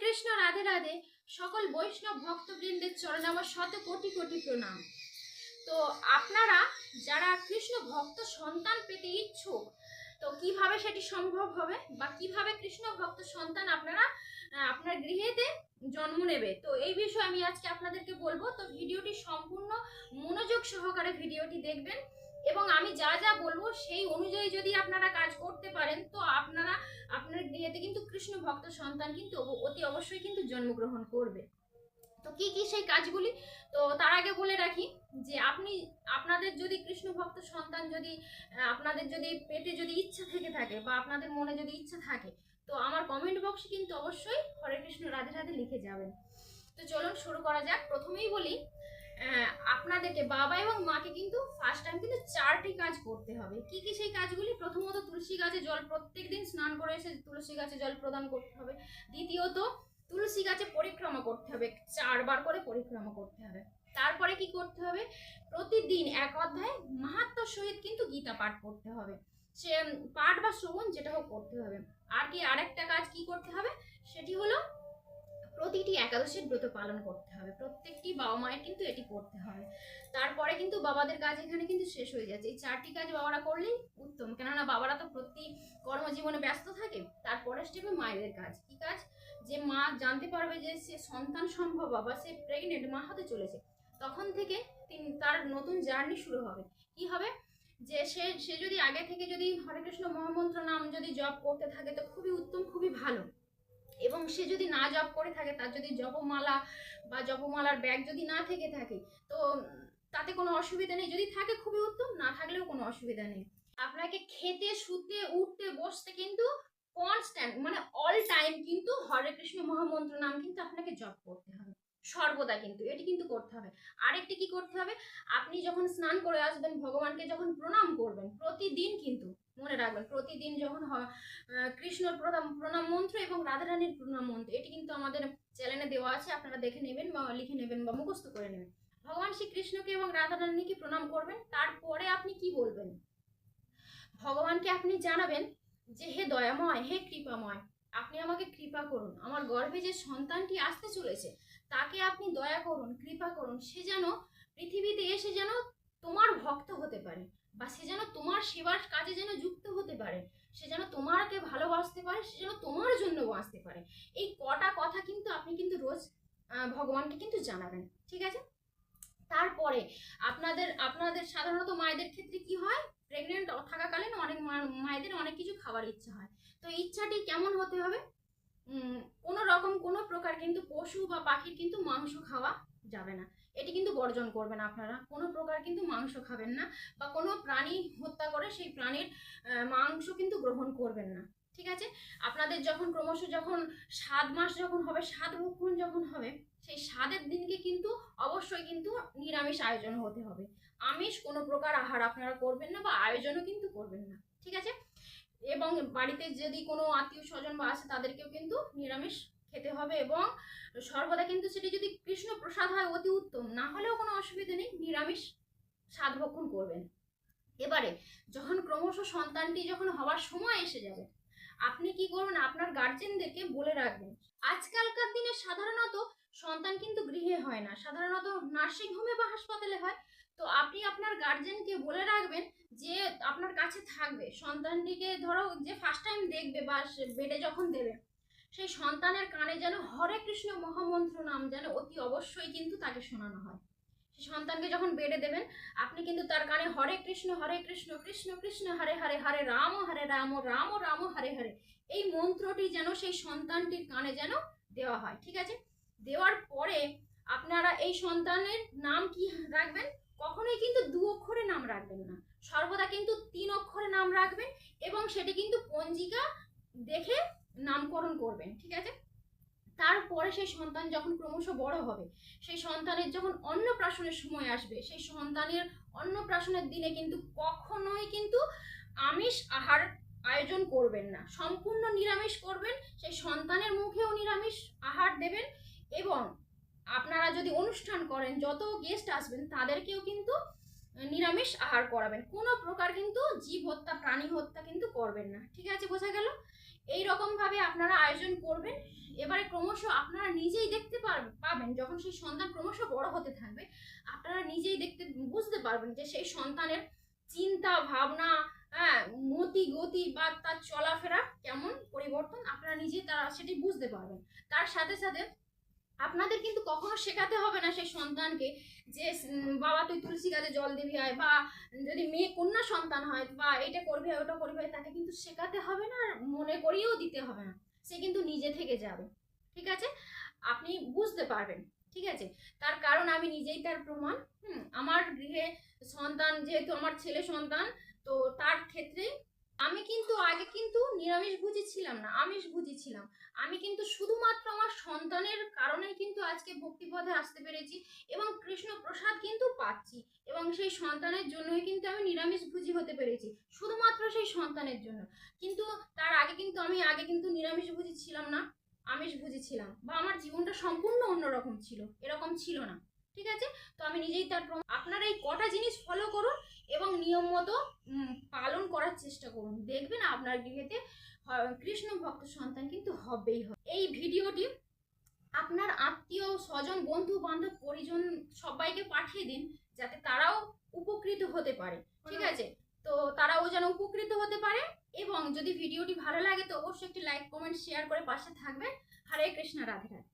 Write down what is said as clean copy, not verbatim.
কৃষ্ণ, রাধে রাধে। সকল বৈষ্ণব ভক্তবৃন্দের চরণে আমার শত কোটি কোটি প্রণাম। তো আপনারা যারা কৃষ্ণ ভক্ত সন্তান পেতে ইচ্ছুক, তো কিভাবে সেটি সম্ভব হবে বা কিভাবে কৃষ্ণ ভক্ত সন্তান আপনারা আপনার গৃহেতে জন্ম নেবে, তো এই বিষয়ে আমি আজকে আপনাদেরকে বলবো। তো ভিডিওটি সম্পূর্ণ মনোযোগ সহকারে ভিডিওটি দেখবেন এবং আমি যা যা বলবো সেই অনুযায়ী যদি আপনারা কাজ করতে পারেন, তো আপনারা আপনার গৃহেতে কিন্তু কৃষ্ণ ভক্ত সন্তান কিন্তু অতি অবশ্যই কিন্তু জন্মগ্রহণ করবে। তো কি কি সেই কাজগুলি, তো তার আগে বলে রাখি যে আপনাদের যদি কৃষ্ণ ভক্ত সন্তান যদি আপনাদের যদি পেটে যদি ইচ্ছা থেকে থাকে বা আপনাদের মনে যদি ইচ্ছা থাকে, তো আমার কমেন্ট বক্সে কিন্তু অবশ্যই হরে কৃষ্ণ রাধে রাধে লিখে যাবেন। তো চলুন শুরু করা যাক। প্রথমেই বলি, আপনাদেরকে বাবা এবং মাকে কিন্তু ফার্স্ট টাইম কিন্তু 4টি কাজ করতে হবে। কি কি সেই কাজগুলি? প্রথমত তুলসী গাছে জল, প্রত্যেকদিন স্নান করে এসে তুলসী গাছে জল প্রদান করতে হবে। দ্বিতীয়ত তুলসী গাছে পরিক্রমা করতে হবে, 4বার করে পরিক্রমা করতে হবে। তারপরে কি করতে হবে? প্রতিদিন 1 অধ্যায় মাহাত্ম্যর সহিত কিন্তু গীতা পাঠ করতে হবে। সে পাঠ বা শ্রবণ যেটা হোক করতে হবে। আর কি আরেকটা কাজ কি করতে হবে, সেটি হলো প্রতিটি একাদশীর ব্রত পালন করতে হবে। প্রত্যেকটি বাবা মায়ের কিন্তু এটি করতে হবে। তারপরে কিন্তু বাবাদের কাজ এখানে কিন্তু শেষ হয়ে যাচ্ছে। এই 4টি কাজ বাবারা করলেই উত্তম, কেননা বাবারা তো প্রতি কর্মজীবনে ব্যস্ত থাকে। তারপরে স্টেপে মায়েদের কাজ। কি কাজ? যে মা জানতে পারবে যে সে সন্তান সম্ভব বা সে প্রেগনেন্ট মা হতে চলেছে, তখন থেকে তার নতুন জার্নি শুরু হবে। কি হবে? যে সে যদি আগে থেকে যদি হরে কৃষ্ণ মহামন্ত্র নাম যদি জপ করতে থাকে, তো খুবই উত্তম, খুবই ভালো। এবং সে যদি না জপ করে থাকে, তার যদি জপমালা বা জপমালার ব্যাগ যদি না থেকে থাকে, তো তাতে কোনো অসুবিধা নেই। যদি থাকে খুবই উত্তম, না থাকলেও কোনো অসুবিধা নেই। আপনাকে খেতে, শুতে, উঠতে, বসতে কিন্তু কনস্ট্যান্ট মানে অল টাইম কিন্তু হরে কৃষ্ণ মহামন্ত্র নাম কিন্তু আপনাকে জপ করতে হবে সর্বদা, কিন্তু এটি কিন্তু করতে হবে। আরেকটি কি করতে হবে, আপনি যখন স্নান করে আসবেন, ভগবানকে যখন প্রণাম করবেন, প্রতিদিন কিন্তু মনে রাখবেন, প্রতিদিন যখন কৃষ্ণর প্রণাম মন্ত্র এবং রাধারানীর প্রণাম মন্ত্র, এটি কিন্তু আমাদের চ্যানেলে দেওয়া আছে, আপনারা দেখে নেবেন বা লিখে নেবেন বা মুখস্থ করে নেবেন। ভগবান শ্রীকৃষ্ণকে এবং রাধারানীকে প্রণাম করবেন। তারপরে আপনি কি বলবেন? ভগবানকে আপনি জানাবেন যে হে দয়াময়, হে কৃপাময়, আপনি আমাকে কৃপা করুন। আমার গর্ভে যে সন্তানটি আসতে চলেছে, তাকে আপনি দয়া করুন, কৃপা করুন। সে যেন পৃথিবীতে এসে যেন তোমার ভক্ত হতে পারে, বা সে যেন তোমার সেবার কাজে যেন যুক্ত হতে পারে, সে যেন তোমাকে ভালোবাসতে পারে, সে যেন তোমার জন্য বাঁচতে পারে। এই কটা কথা কিন্তু আপনি কিন্তু রোজ ভগবানকে কিন্তু জানাবেন। ঠিক আছে? তারপরে আপনাদের সাধারণত মায়েদের ক্ষেত্রে কি হয়, প্রেগনেন্ট থাকাকালীন অনেক মায়েদের অনেক কিছু খাবার ইচ্ছা হয়। তো ইচ্ছাটি কেমন হতে হবে? কোনো রকম কোনো প্রকার কিন্তু পশু বা পাখির কিন্তু মাংস খাওয়া যাবে না। এটি কিন্তু বর্জন করবেন আপনারা। কোনো প্রকার কিন্তু মাংস খাবেন না, বা কোনো প্রাণী হত্যা করে সেই প্রাণীর মাংস কিন্তু গ্রহণ করবেন না। ঠিক আছে? আপনাদের যখন ক্রমশ যখন 7 মাস যখন হবে, 7 ভক্ষণ যখন হবে, সেই 7-এর দিনকে কিন্তু অবশ্যই কিন্তু নিরামিষ আয়োজন হতে হবে। আমিষ কোনো প্রকার আহার আপনারা করবেন না বা আয়োজনও কিন্তু করবেন না। ঠিক আছে? এবং বাড়িতে যদি কোনো আত্মীয় স্বজন বা আসে, তাদেরকেও কিন্তু নিরামিষ খেতে হবে। এবং সর্বদা কিন্তু সেটি যদি কৃষ্ণ প্রসাদ হয় অতি উত্তম, না হলেও কোনো অসুবিধা নেই, নিরামিষ 7 ভক্ষণ করবেন। এবারে যখন ক্রমশ সন্তানটি যখন হওয়ার সময় এসে যাবে, আপনি কি করবেন? আপনার গার্জেনদেরকে বলে রাখবেন। আজকালকার দিনে সাধারণত সন্তান কিন্তু গৃহে হয় না, সাধারণত নার্সিং হোমে বা হাসপাতালে হয়। তো আপনি আপনার গার্জেনকে বলে রাখবেন যে আপনার কাছে থাকবে, সন্তানটিকে ধরো যে ফার্স্ট টাইম দেখবে বা বেডে যখন দেবে, সেই সন্তানের কানে যেন হরে কৃষ্ণ মহামন্ত্র নাম যেন অতি অবশ্যই কিন্তু তাকে শোনানো হয়। সেই সন্তানকে যখন বেডে দেবেন, আপনি কিন্তু তার কানে হরে কৃষ্ণ কৃষ্ণ কৃষ্ণ হরে হরে, হরে রাম রাম রাম হরে হরে, এই মন্ত্রটি যেন সেই সন্তানটির কানে যেন দেওয়া হয়। ঠিক আছে? দেওয়ার পরে আপনারা এই সন্তানের নাম কি রাখবেন? কখনোই কিন্তু 2 অক্ষরে নাম রাখবেন না, সর্বদা কিন্তু 3 অক্ষরে নাম রাখবেন এবং সেটি কিন্তু পঞ্জিকা দেখে নামকরণ করবেন। ঠিক আছে? তারপরে সেই সন্তান যখন ক্রমশ বড় হবে, সেই সন্তানের যখন অন্নপ্রাশনের সময় আসবে, সেই সন্তানের অন্নপ্রাশনের দিনে কিন্তু কখনোই কিন্তু আমিষ আহার আয়োজন করবেন না, সম্পূর্ণ নিরামিষ করবেন। সেই সন্তানের মুখেও নিরামিষ আহার দেবেন। এবং আপনারা যদি অনুষ্ঠান করেন, যত গেস্ট আসবেন তাদেরকেও কিন্তু নিরামিষ আহার করাবেন। কোনো প্রকার কিন্তু জীব হত্যা, প্রাণী হত্যা কিন্তু করবেন না। ঠিক আছে? বোঝা গেল? এই রকম ভাবে আপনারা আয়োজন করবেন এবারে ক্রমশ আপনারা নিজেই দেখতে পাবেন, যখন সেই সন্তান ক্রমশ বড় হতে থাকবে, আপনারা নিজেই বুঝতে পারবেন যে সেই সন্তানের চিন্তা ভাবনা, হ্যাঁ, মতি গতি বা তার চলাফেরা কেমন পরিবর্তন আপনারা তারা সেটি বুঝতে পারবেন। তার সাথে সাথে আপনাদের কিন্তু কখনো শেখাতে হবে না সেই সন্তানকে যে বাবা তুই তুলসী গাছে জল দিবি হয়, বা যদি মেয়ে কন্যা সন্তান হয় বা এটা করবি হয় ওটা করবি হয়, তাকে কিন্তু শেখাতে হবে না, আর মনে করিয়েও দিতে হবে না, সে কিন্তু নিজে থেকে যাবে। ঠিক আছে, আপনি বুঝতে পারবেন। ঠিক আছে, তার কারণ আমি নিজেই তার প্রমাণ। আমার গৃহে সন্তান, যেহেতু আমার ছেলে সন্তান, তো তার ক্ষেত্রে আমি কিন্তু আগে কিন্তু নিরামিষভোজী ছিলাম না, আমিষভোজী ছিলাম। আমি কিন্তু শুধুমাত্র আমার সন্তানের কারণেই কিন্তু আজকে ভক্তিপথে আসতে পেরেছি এবং কৃষ্ণ প্রসাদ কিন্তু পাচ্ছি, এবং সেই সন্তানের জন্যই কিন্তু আমি নিরামিষভোজী হতে পেরেছি, শুধুমাত্র সেই সন্তানের জন্য। কিন্তু তার আগে কিন্তু আমি নিরামিষভোজী ছিলাম না, আমিষভোজী ছিলাম, বা আমার জীবনটা সম্পূর্ণ অন্যরকম ছিল, এরকম ছিল না। ঠিক আছে, তো আমি নিজেই তার প্রমাণ। আপনারা এই কটা জিনিস ফলো করুন এবং নিয়ম মতো পালন করার চেষ্টা করুন, দেখবেন আপনার গৃহেতে কৃষ্ণ ভক্ত সন্তান কিন্তু হবেই হবে। এই ভিডিওটি আপনার আত্মীয় স্বজন বন্ধু বান্ধব পরিজন সবাইকে পাঠিয়ে দিন, যাতে তারাও উপকৃত হতে পারে। ঠিক আছে, তো তারাও যেন উপকৃত হতে পারে। এবং যদি ভিডিওটি ভালো লাগে তো অবশ্যই একটি লাইক কমেন্ট শেয়ার করে পাশে থাকবেন। হরে কৃষ্ণ, রাধে রাধে।